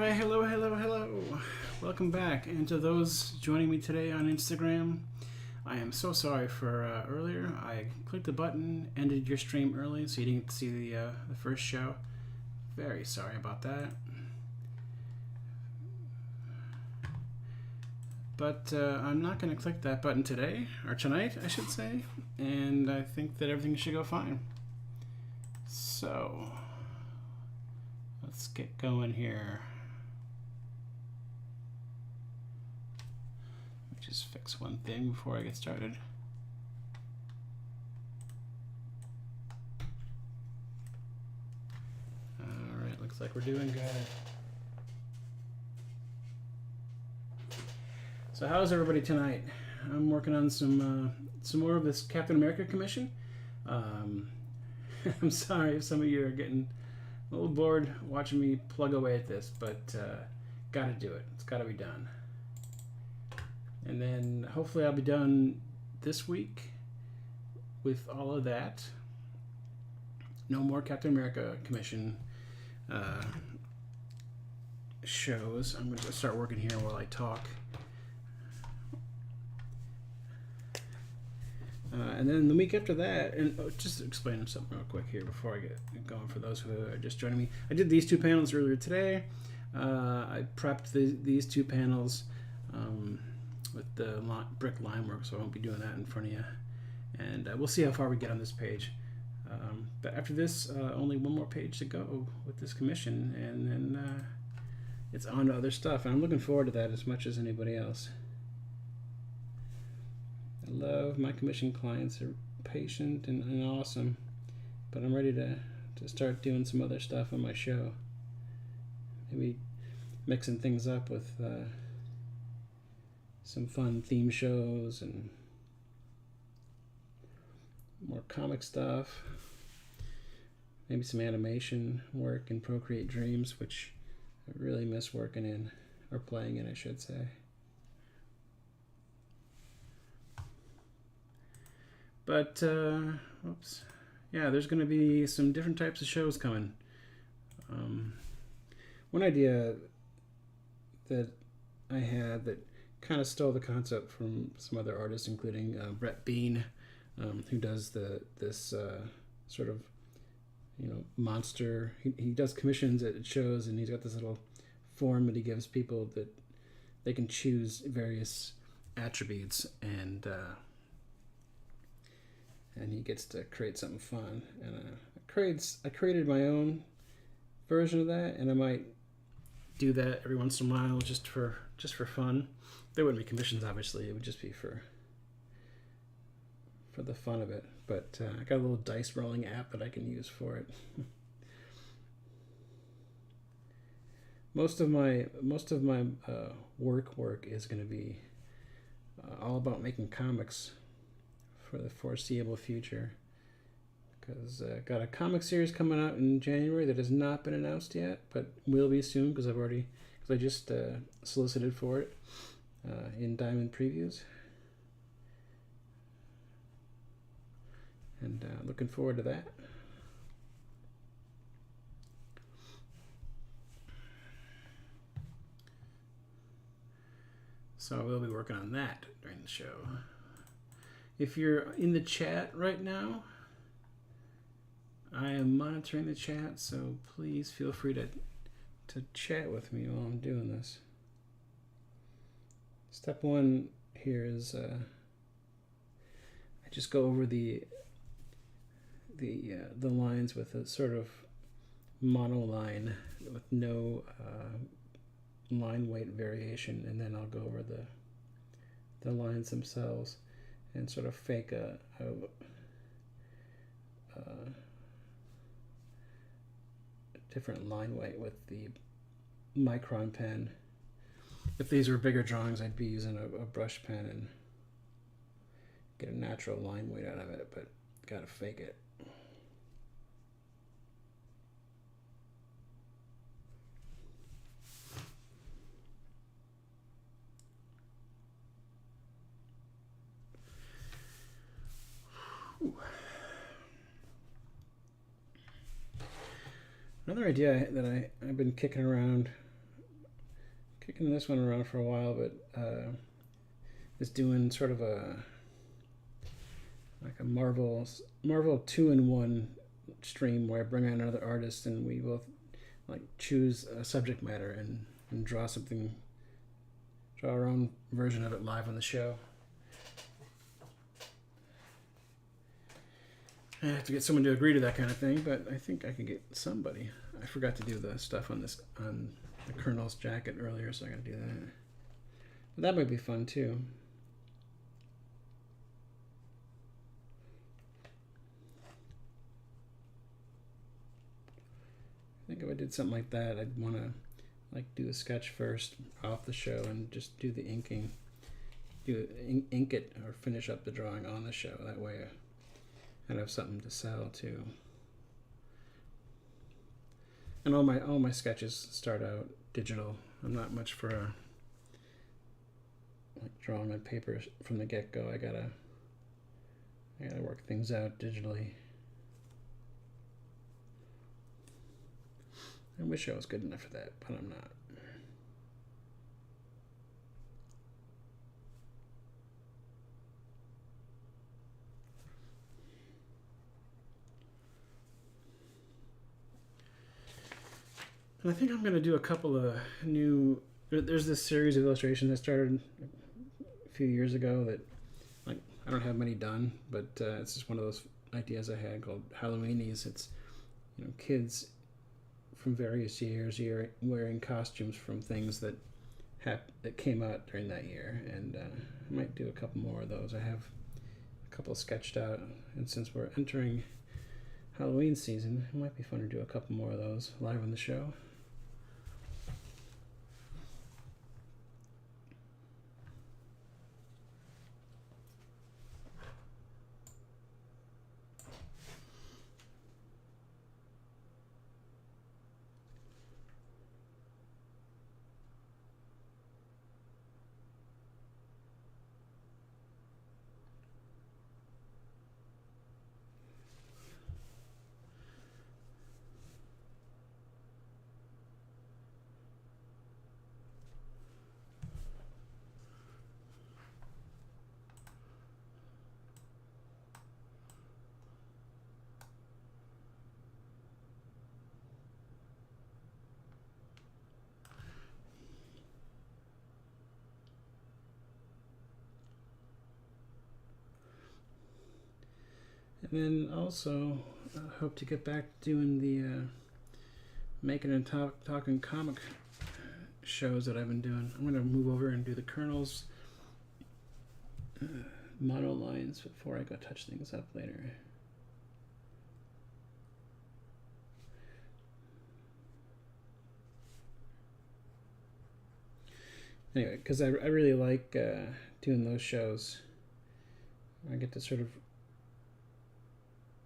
Alright, hello. Welcome back. And to those joining me today on Instagram, I am so sorry for earlier. I clicked the button, ended your stream early, so you didn't get to see the first show. Very sorry about that. But I'm not going to click that button today, or tonight, I should say, and I think that everything should go fine. So, let's get going here. Let me just fix one thing before I get started. Alright, looks like we're doing good. So how's everybody tonight? I'm working on some more of this Captain America commission. I'm sorry if some of you are getting a little bored watching me plug away at this, but gotta do it. It's gotta be done. And then hopefully I'll be done this week with all of that. No more Captain America commission shows. I'm gonna start working here while I talk. And then the week after that, and just to explain something real quick here before I get going for those who are just joining me. I did these two panels earlier today. I prepped these two panels with the brick line work, so I won't be doing that in front of you. And we'll see how far we get on this page. But after this, only one more page to go with this commission, and then it's on to other stuff. And I'm looking forward to that as much as anybody else. I love my commission clients. They're patient and awesome, but I'm ready to start doing some other stuff on my show. Maybe mixing things up with some fun theme shows and more comic stuff. Maybe some animation work in Procreate Dreams, which I really miss working in, or playing in, I should say. But, oops. Yeah, there's going to be some different types of shows coming. One idea that I had that kind of stole the concept from some other artists, including Brett Bean, who does this sort of, monster. He does commissions at shows, and he's got this little form that he gives people that they can choose various attributes, and he gets to create something fun. And I created my own version of that, and I might do that every once in a while just for fun. There wouldn't be commissions, obviously. It would just be for the fun of it. But I got a little dice rolling app that I can use for it. Most of my work is going to be all about making comics for the foreseeable future, because I got a comic series coming out in January that has not been announced yet, but will be soon, because I just solicited for it in Diamond Previews, and looking forward to that. So we'll be working on that during the show. If you're in the chat right now, I am monitoring the chat, so please feel free to chat with me while I'm doing this. Step one here is I just go over the lines with a sort of monoline with no line weight variation, and then I'll go over the lines themselves and sort of fake a different line weight with the micron pen. If these were bigger drawings, I'd be using a brush pen and get a natural line weight out of it, but gotta fake it. Another idea that I've been kicking around kicking this one around for a while, but is doing sort of a Marvel 2-in-1 stream where I bring on another artist and we both like choose a subject matter and draw our own version of it live on the show. I have to get someone to agree to that kind of thing, but I think I can get somebody. I forgot to do the stuff on the Colonel's jacket earlier, so I gotta do that. But that might be fun too. I think if I did something like that, I'd want to like do a sketch first off the show and just do the inking, ink it or finish up the drawing on the show. That way I'd have something to sell too. And all my sketches start out digital. I'm not much for like drawing on paper from the get-go. I gotta work things out digitally. I wish I was good enough for that, but I'm not. And I think I'm going to do a couple of new... There's this series of illustrations that started a few years ago that like I don't have many done, but it's just one of those ideas I had called Halloweenies. It's kids from various years wearing costumes from things that came out during that year, and I might do a couple more of those. I have a couple sketched out, and since we're entering Halloween season, it might be fun to do a couple more of those live on the show. And then also, I hope to get back doing the making and talking comic shows that I've been doing. I'm going to move over and do the Colonel's mono lines before I go touch things up later. Anyway, because I really like doing those shows. I get to sort of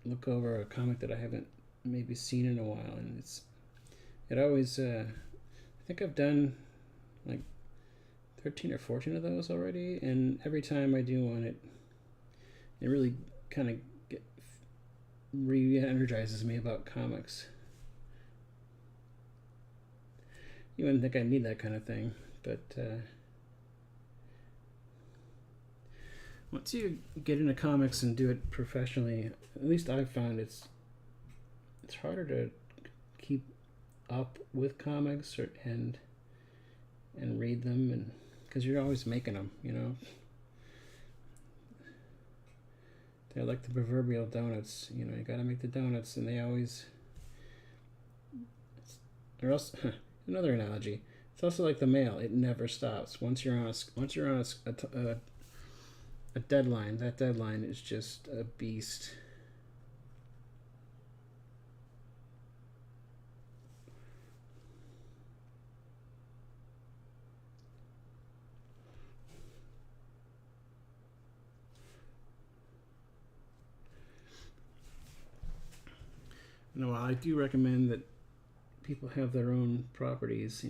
look over a comic that I haven't maybe seen in a while, and it always I think I've done like 13 or 14 of those already, and every time I do one, it really kind of re-energizes me about comics. You wouldn't think I need that kind of thing, but once you get into comics and do it professionally, at least I've found it's harder to keep up with comics and read them, and because you're always making them, They're like the proverbial donuts, you gotta make the donuts, and or else another analogy. It's also like the mail; it never stops. Once you're on a deadline, that deadline is just a beast. No, I do recommend that people have their own properties,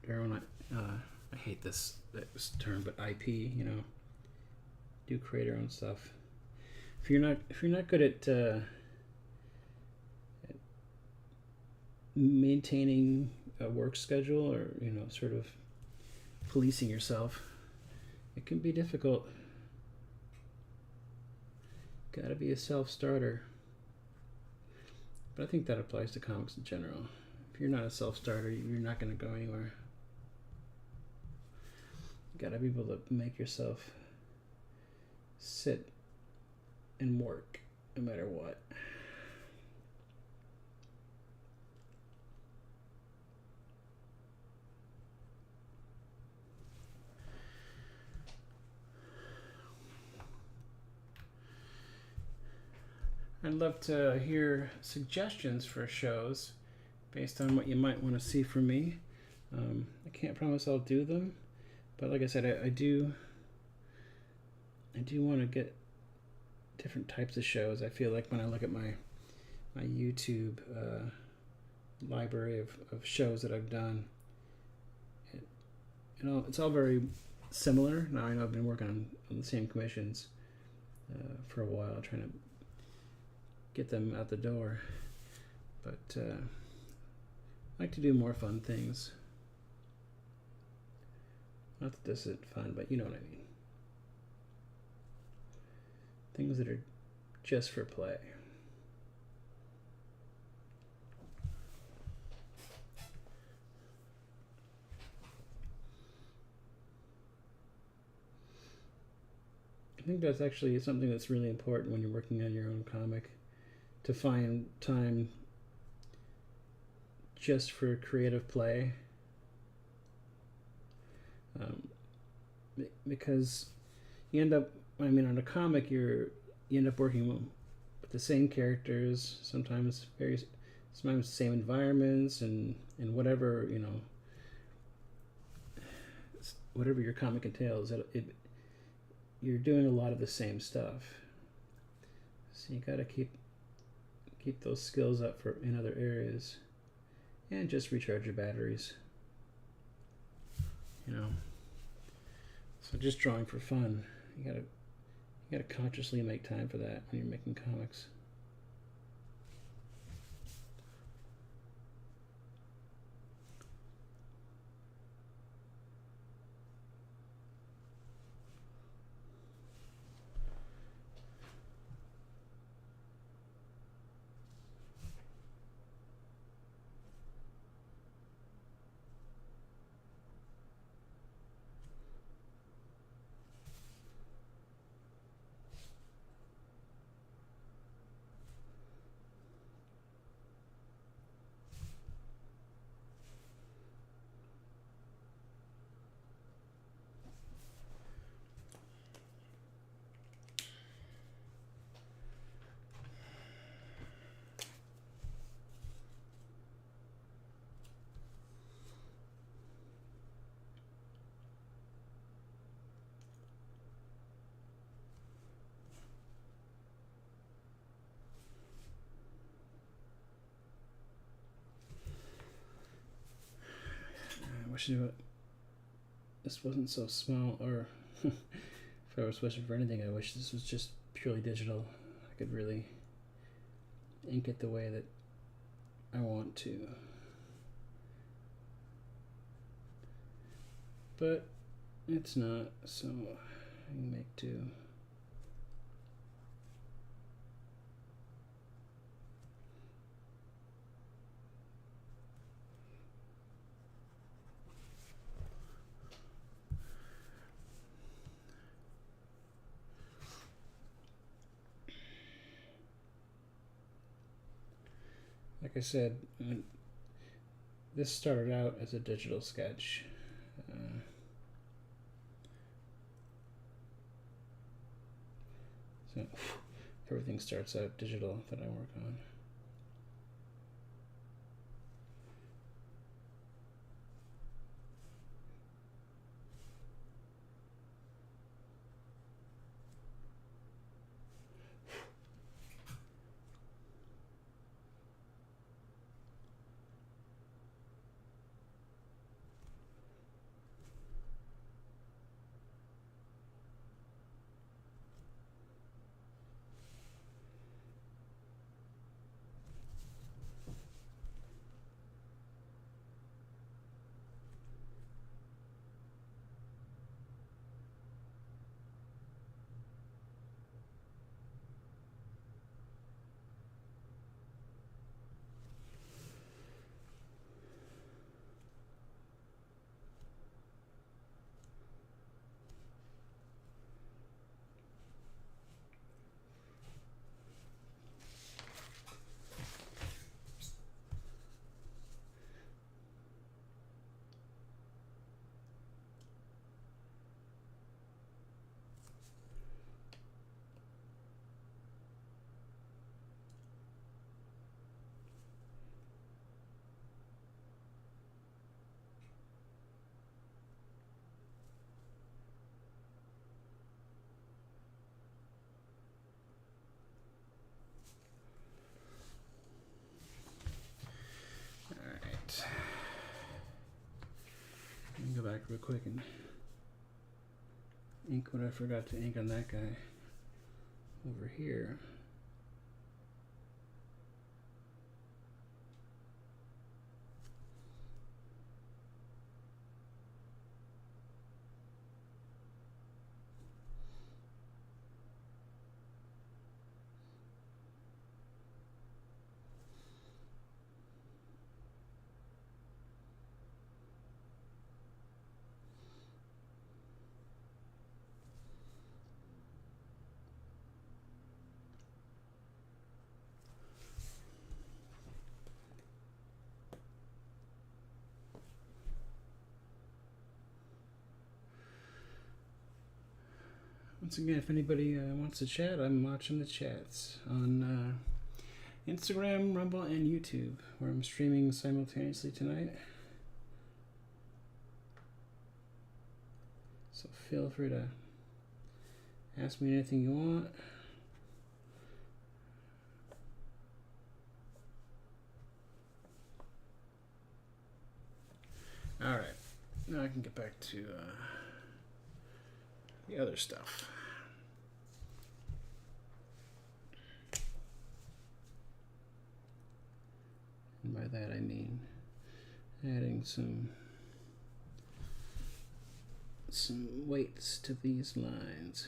their own, I hate this term, but IP, do create your own stuff. If you're not good at maintaining a work schedule, or sort of policing yourself. It can be difficult. Gotta be a self-starter. But I think that applies to comics in general. If you're not a self-starter, you're not going to go anywhere. You gotta be able to make yourself sit and work no matter what. I'd love to hear suggestions for shows based on what you might want to see from me. I can't promise I'll do them, but like I said, I do want to get different types of shows. I feel like when I look at my YouTube library of shows that I've done, it's all very similar. Now I know I've been working on the same commissions for a while, trying to get them out the door, but I like to do more fun things. Not that this isn't fun, but you know what I mean. Things that are just for play. I think that's actually something that's really important when you're working on your own comic, to find time just for creative play. Because you end up, on a comic, you end up working with the same characters, sometimes the same environments, and whatever, whatever your comic entails, you're doing a lot of the same stuff. So you gotta keep those skills up in other areas, and just recharge your batteries. So just drawing for fun, you gotta consciously make time for that when you're making comics. I wish this wasn't so small, or if I was wishing for anything, I wish this was just purely digital. I could really ink it the way that I want to. But it's not, so I can make do. Like I said, this started out as a digital sketch. So everything starts out digital that I work on. real quick and ink what I forgot to ink on that guy over here. Once again, if anybody wants to chat, I'm watching the chats on Instagram, Rumble, and YouTube, where I'm streaming simultaneously tonight. So feel free to ask me anything you want. All right, now I can get back to the other stuff. And by that I mean adding some weights to these lines.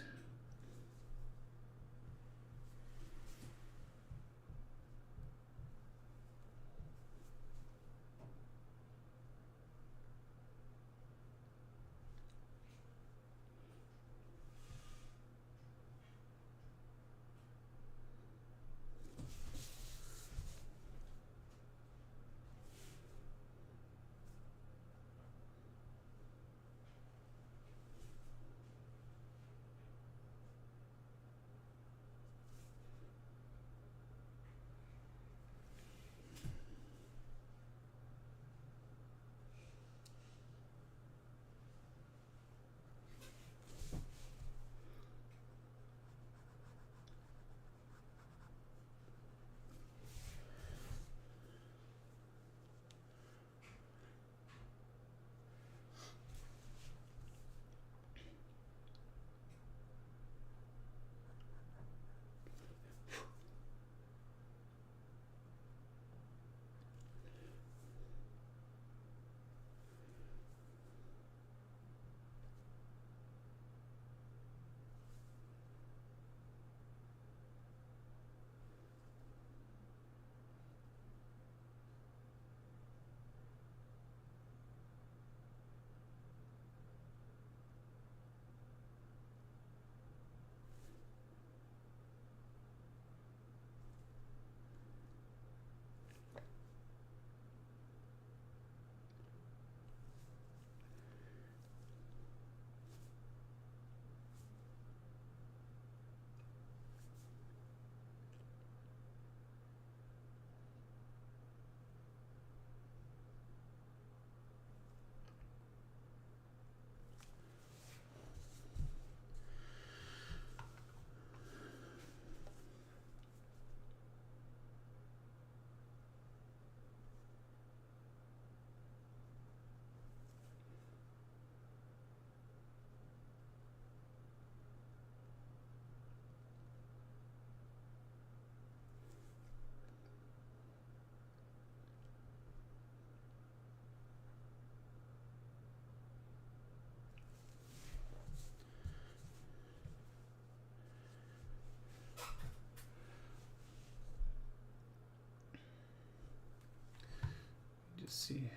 See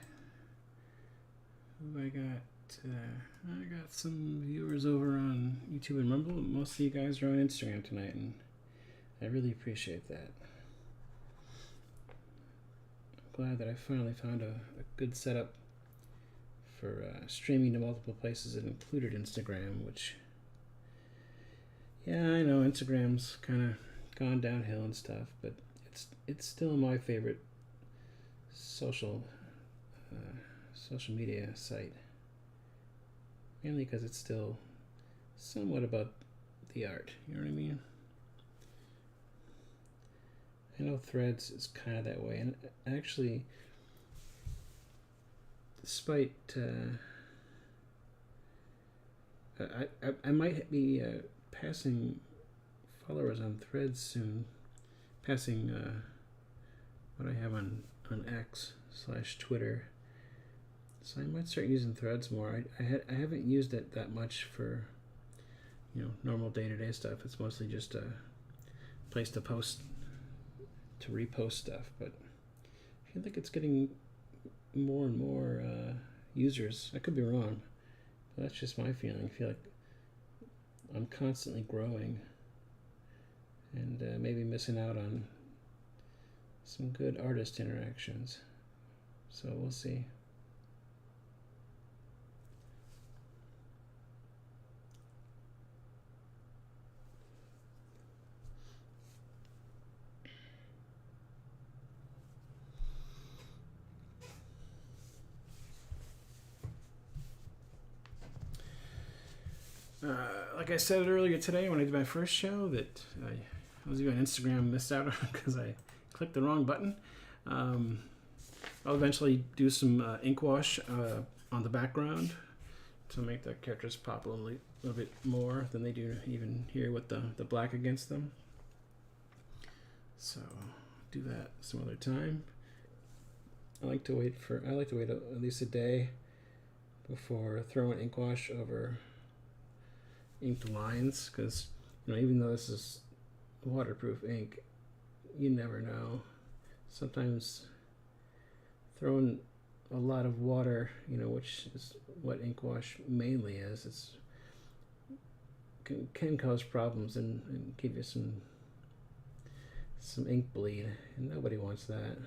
who I got. I got some viewers over on YouTube and Rumble. Most of you guys are on Instagram tonight, and I really appreciate that. I'm glad that I finally found a good setup for streaming to multiple places that included Instagram, which, yeah, I know Instagram's kind of gone downhill and stuff, but it's still my favorite social media site, mainly because it's still somewhat about the art, you know what I mean? I know Threads is kind of that way, and actually, despite I might be passing followers on Threads soon. Passing what I have on X/Twitter. So I might start using Threads more. I haven't used it that much for normal day-to-day stuff. It's mostly just a place to repost stuff. But I feel like it's getting more and more users. I could be wrong, but that's just my feeling. I feel like I'm constantly growing and maybe missing out on some good artist interactions. So we'll see. Like I said earlier today when I did my first show, that those of you on Instagram missed out on because I clicked the wrong button. I'll eventually do some ink wash on the background to make the characters pop a little bit more than they do even here with the black against them. So do that some other time. I like to wait at least a day before throwing ink wash over inked lines, because even though this is waterproof ink, you never know. Sometimes throwing a lot of water, which is what ink wash mainly is, can cause problems and give you some ink bleed, and nobody wants that.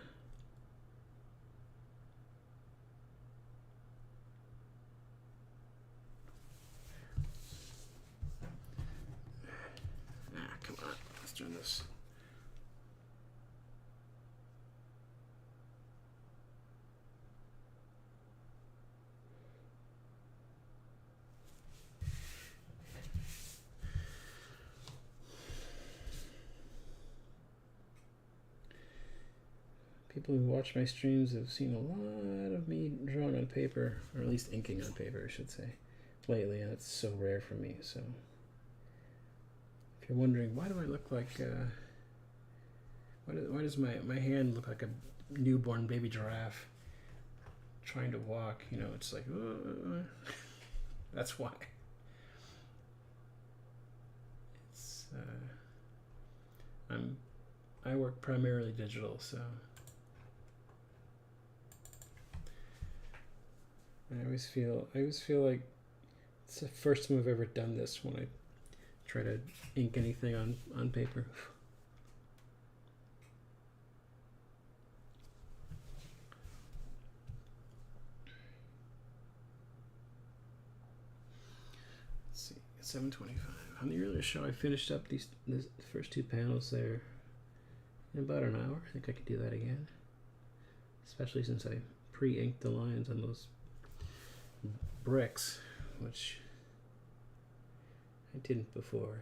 Come on, let's turn this. People who watch my streams have seen a lot of me drawing on paper, or at least inking on paper, I should say, lately, and it's so rare for me. So if you're wondering, why do I look like, why does my hand look like a newborn baby giraffe trying to walk? It's like, that's why. It's I work primarily digital, so I always feel like it's the first time I've ever done this when I try to ink anything on paper. Let's see, 7:25. On the earlier show, I finished up the first two panels there in about an hour. I think I could do that again, especially since I pre-inked the lines on those bricks, which I didn't before.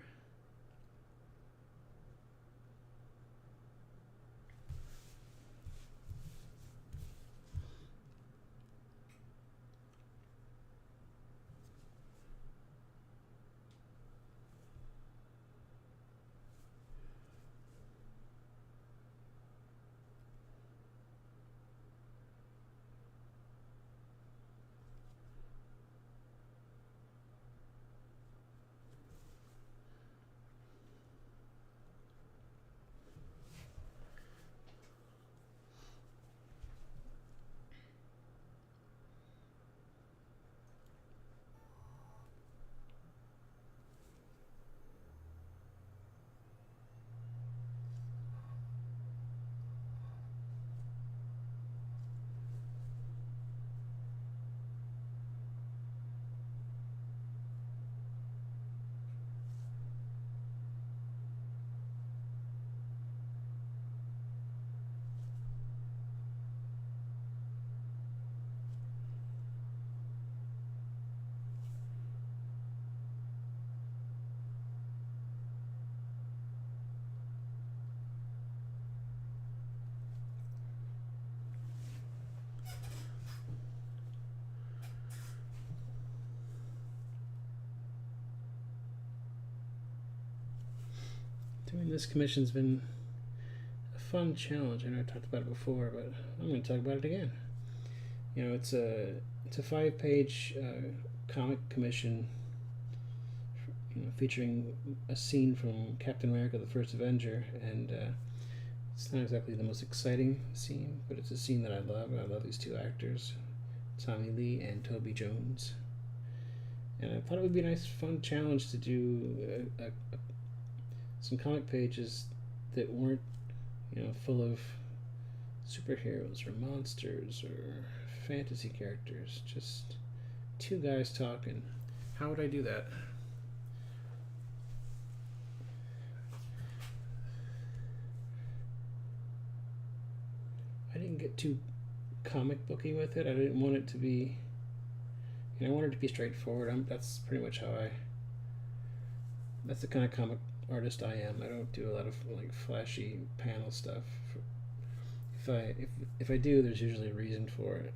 Doing this commission's been a fun challenge. I know I talked about it before, but I'm going to talk about it again. You know, it's a 5-page comic commission, you know, featuring a scene from Captain America: The First Avenger, and it's not exactly the most exciting scene, but it's a scene that I love. I love these two actors, Tommy Lee and Toby Jones. And I thought it would be a nice, fun challenge to do some comic pages that weren't, you know, full of superheroes or monsters or fantasy characters. Just two guys talking. How would I do that? I didn't get too comic booky with it. I didn't want it to be, you know, I wanted it to be straightforward. That's pretty much how that's the kind of comic artist I am. I don't do a lot of like flashy panel stuff. If I do, there's usually a reason for it.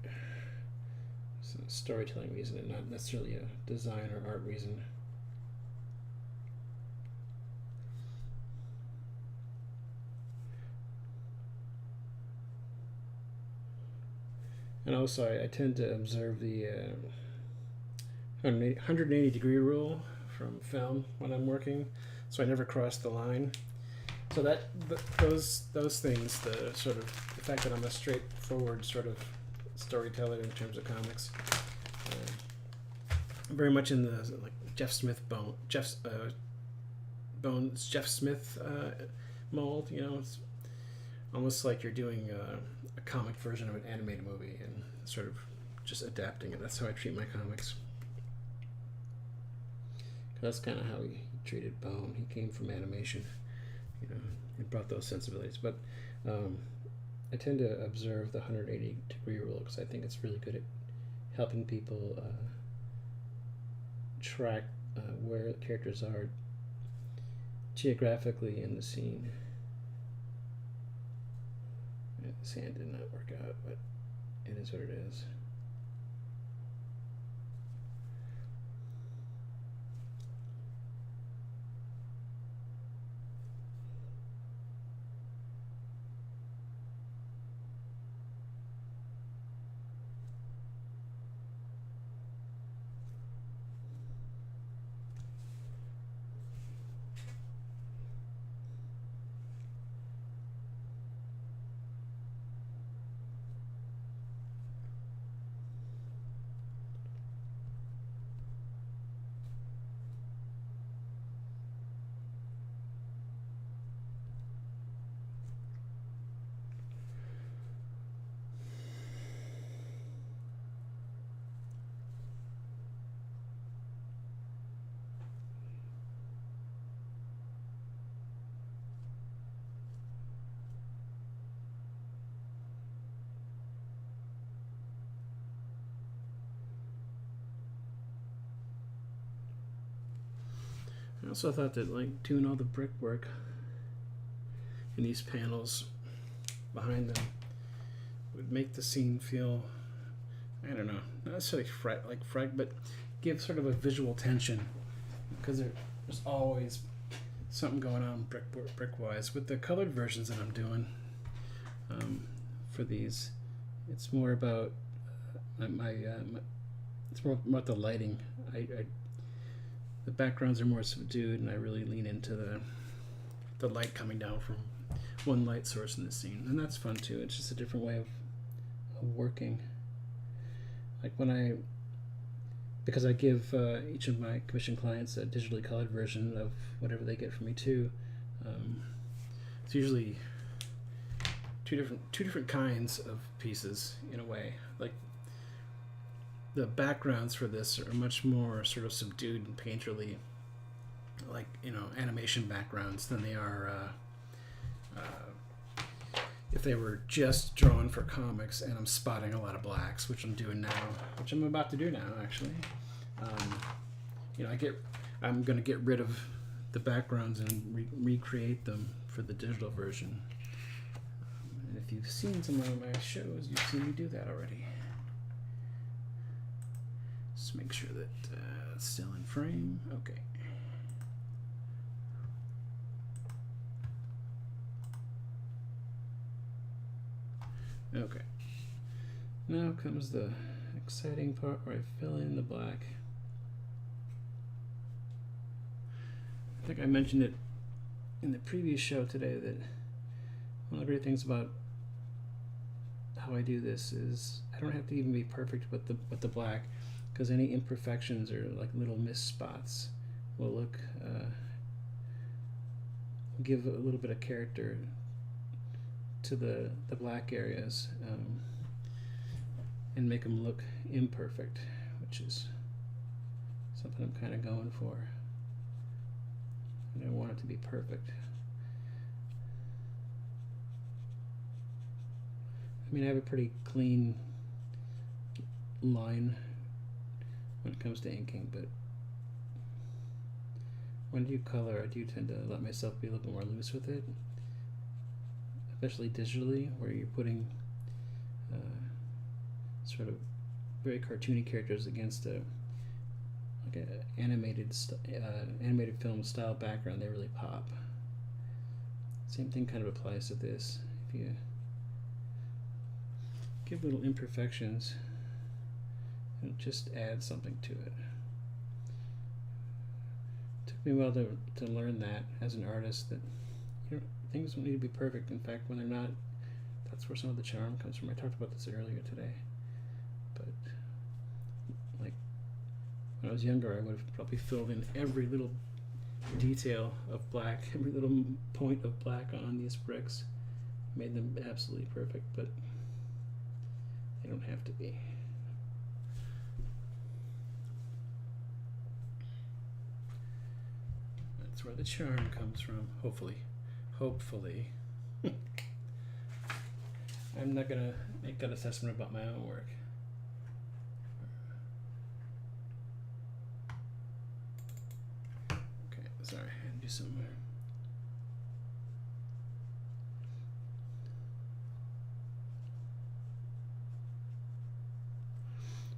It's a storytelling reason and not necessarily a design or art reason. And also, I tend to observe the 180 degree rule from film when I'm working, so I never cross the line. So those things, the sort of the fact that I'm a straightforward sort of storyteller in terms of comics, very much in the like Jeff Smith mold. You know, it's almost like you're doing a comic version of an animated movie and sort of just adapting it. That's how I treat my comics. That's kind of how he treated Bone. He came from animation, you know, and brought those sensibilities. But I tend to observe the 180 degree rule because I think it's really good at helping people track where the characters are geographically in the scene. This hand did not work out, but it is what it is. I also thought that like doing all the brickwork in these panels behind them would make the scene feel, I don't know, not necessarily fright, but give sort of a visual tension, because there's always something going on brick-wise. With the colored versions that I'm doing for these, it's more about it's more about the lighting. The backgrounds are more subdued, and I really lean into the light coming down from one light source in the scene, and that's fun too. It's just a different way of working. Like because I give each of my commission clients a digitally colored version of whatever they get from me too. It's usually two different kinds of pieces in a way. Like the backgrounds for this are much more sort of subdued and painterly, like, you know, animation backgrounds, than they are if they were just drawn for comics and I'm spotting a lot of blacks, which I'm doing now, which I'm about to do now actually. You know, I'm going to get rid of the backgrounds and recreate them for the digital version. And if you've seen some of my shows, you've seen me do that already. Just make sure that it's still in frame. Okay. Okay. Now comes the exciting part where I fill in the black. I think I mentioned it in the previous show today that one of the great things about how I do this is I don't have to even be perfect with the black, because any imperfections or like little missed spots will look give a little bit of character to the black areas, and make them look imperfect, which is something I'm kind of going for. I don't want it to be perfect. I mean, I have a pretty clean line when it comes to inking, but when I do color, I do tend to let myself be a little bit more loose with it, especially digitally, where you're putting sort of very cartoony characters against a animated film style background. They really pop. Same thing kind of applies to this. If you give little imperfections, it'll just add something to it. It took me a while to learn that as an artist, that things don't need to be perfect. In fact, when they're not, that's where some of the charm comes from. I talked about this earlier today, but like when I was younger, I would have probably filled in every little detail of black, every little point of black on these bricks, made them absolutely perfect, but they don't have to be. That's where the charm comes from, hopefully. Hopefully. I'm not gonna make that assessment about my own work. Okay, sorry, I had to do some more.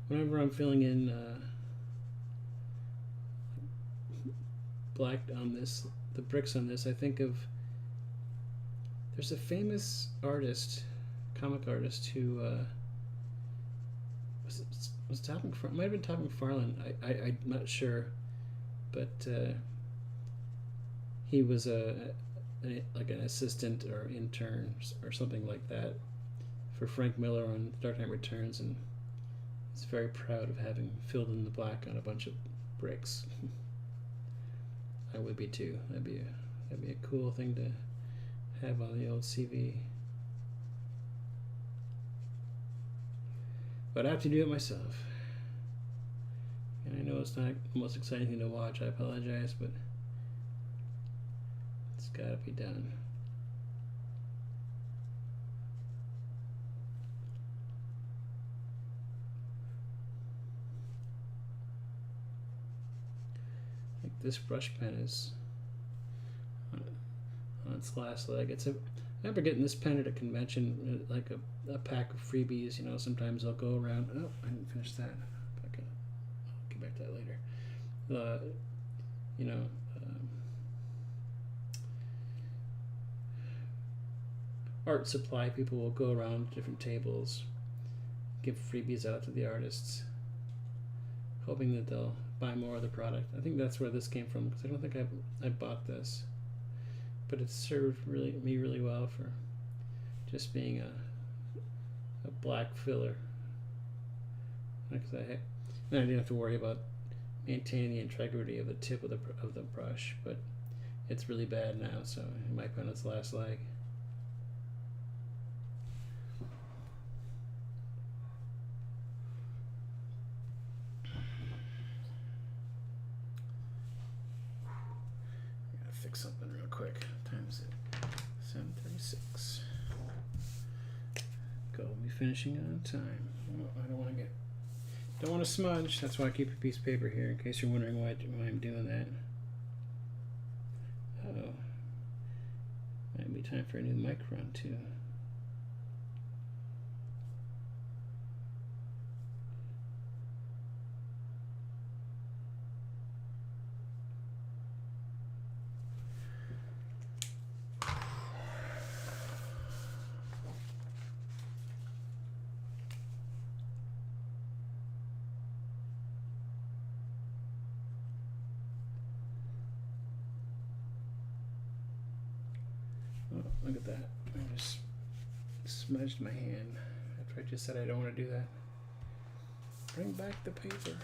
Whenever I'm filling in black on this, the bricks on this, I think of, there's a famous artist, comic artist, who was Todd McFarlane, might have been Todd McFarlane, I'm not sure, but he was like an assistant or intern or something like that for Frank Miller on Dark Knight Returns, and he's very proud of having filled in the black on a bunch of bricks. I would be too. That'd be a cool thing to have on the old CV. But I have to do it myself. And I know it's not the most exciting thing to watch. I apologize, but it's gotta be done. This brush pen is on its last leg. I remember getting this pen at a convention, like a pack of freebies. Sometimes I'll go around. Oh, I didn't finish that. I'll get back to that later. Art supply people will go around to different tables, give freebies out to the artists, hoping that they'll buy more of the product. I think that's where this came from, because I don't think I bought this, but it served me really well for just being a black filler. Because I didn't have to worry about maintaining the integrity of the tip of the brush, but it's really bad now, so it might be on its last leg. Fix something real quick. Time's it 7:36. Go. We'll be finishing on time. I don't want to smudge. That's why I keep a piece of paper here, in case you're wondering why I'm doing that. Oh, might be time for a new mic run too. Oh, look at that. I just smudged my hand after I just said I don't want to do that. Bring back the paper.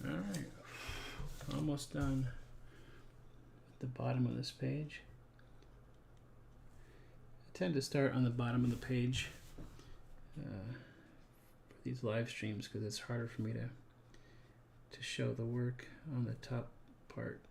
Alright, almost done at the bottom of this page. I tend to start on the bottom of the page for these live streams because it's harder for me to show the work on the top part.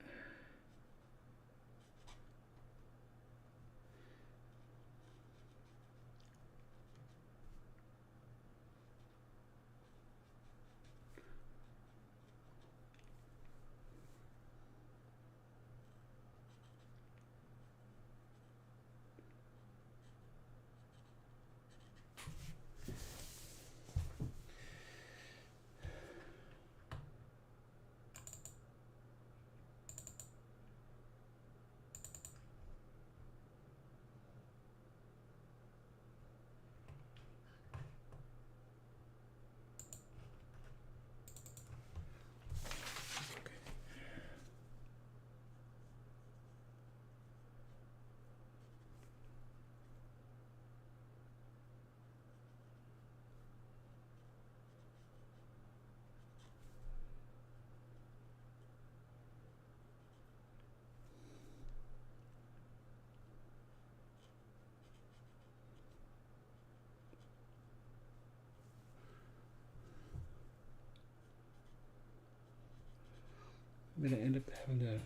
I'm going to end up having to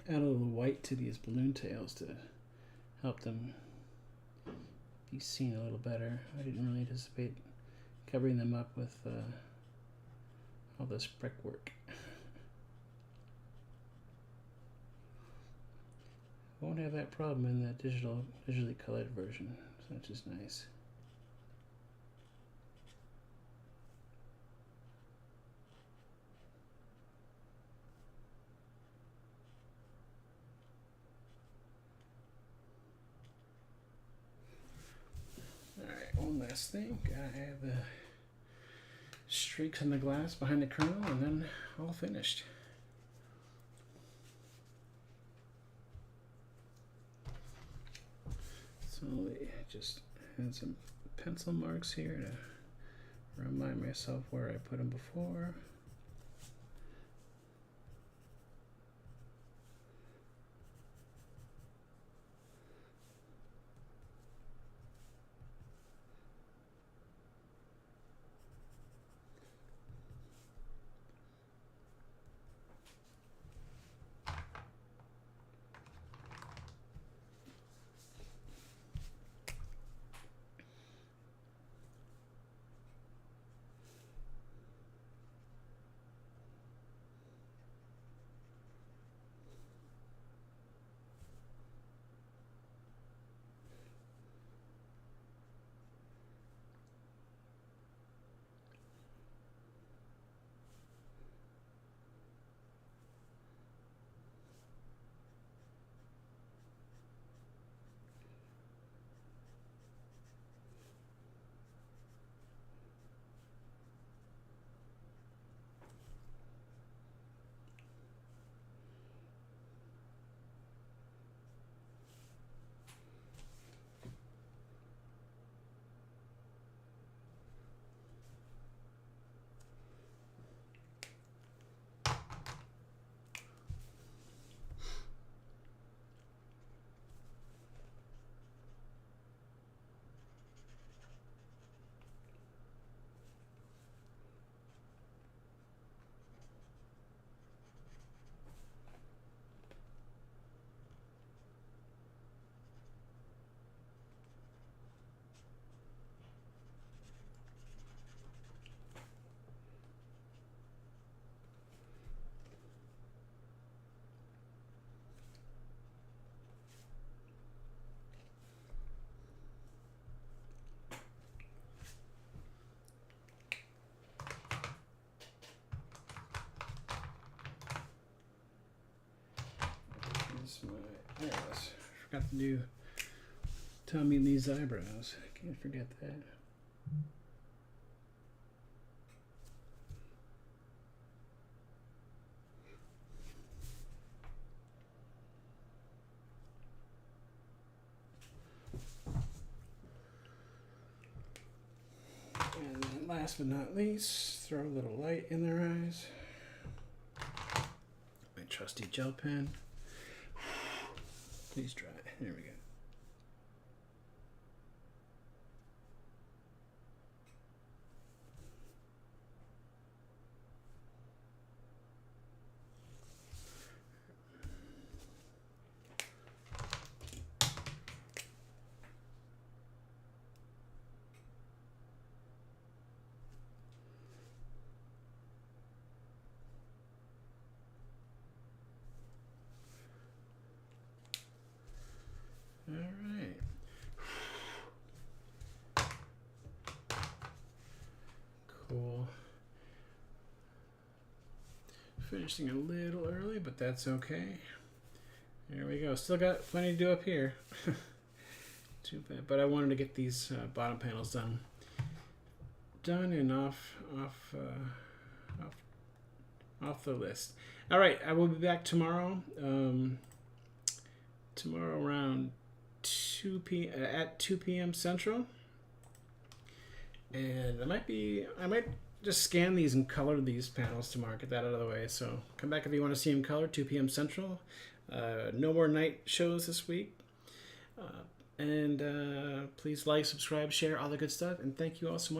add a little white to these balloon tails to help them be seen a little better. I didn't really anticipate covering them up with all this brickwork. Won't have that problem in the digitally colored version, so which is nice. Alright, one last thing. Gotta have the streaks in the glass behind the kernel, and then all finished. So I just had some pencil marks here to remind myself where I put them before. There it was. I forgot to do Tommy Lee's eyebrows. I can't forget that. And then last but not least, throw a little light in their eyes. My trusty gel pen. Please dry. There we go. All right. Cool. Finishing a little early, but that's okay. There we go. Still got plenty to do up here. Too bad, but I wanted to get these bottom panels done and off the list. All right, I will be back tomorrow. Tomorrow around 2 p.m. Central, and I might just scan these and color these panels tomorrow. Get that out of the way. So come back if you want to see them colored. 2 p.m. Central. No more night shows this week. And please like, subscribe, share, all the good stuff. And thank you all so much.